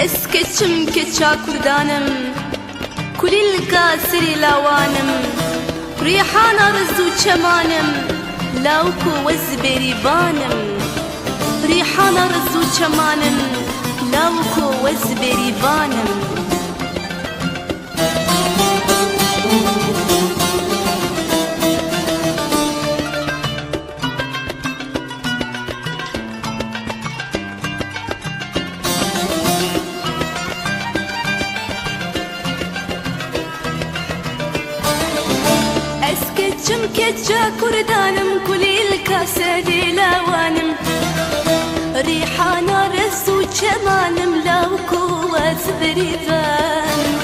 اسكتشم كتشا كردانم كل الكاسري لاوانم ريحانا رزو چمانم لاوكو وزبري بانم ريحانا رزو چمانم لاوكو وزبري بانم اسكتشم كتشا كردانم كل الكاسري لاوانم ريحانا رزو چمانم لاوكو وزبري بانم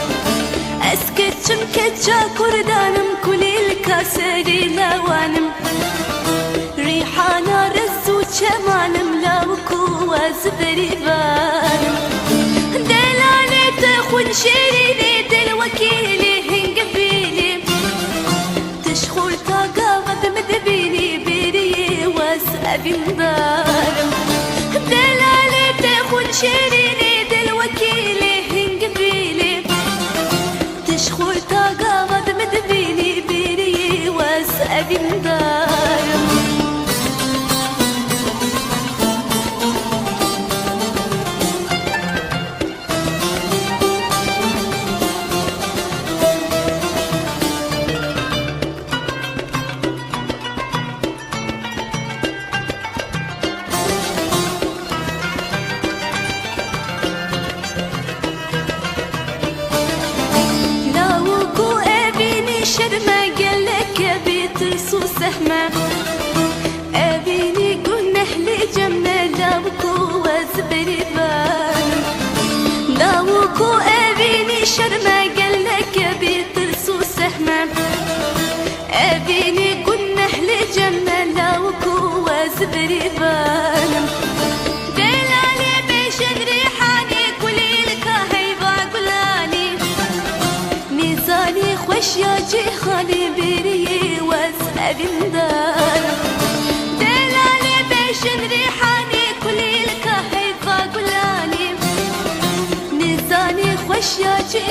اسكتشم كتشا كردانم كل الكاسري لاوانم ريحانا رزو چمانم لاوكو وزبري بانم دلالة خون شيريني دل وكيلي هنگ بيلي تشخور طاقة غد بيني بيري واسأبين دارم دلالة خون شيريني دل وكيلي هنگ بيلي تشخور طاقة غد بيني بيري واسأبين دارم شرمة قالك بيترسو سهمة أبيني قلنا أهلي جمنا لاوكو وزبري بانم لاوكو أبيني شرمة قالك بيترسو سهمة أبيني قلنا أهلي جمنا لاوكو وزبري بانم دلالي بيشن ريحاني كلي لك هيبا قلاني ميزاني خوش يا جيخاني بيري واسأبين دارم دلالي بيشن ريحاني كلي لك هيبا قلاني ميزاني خوش يا جيخاني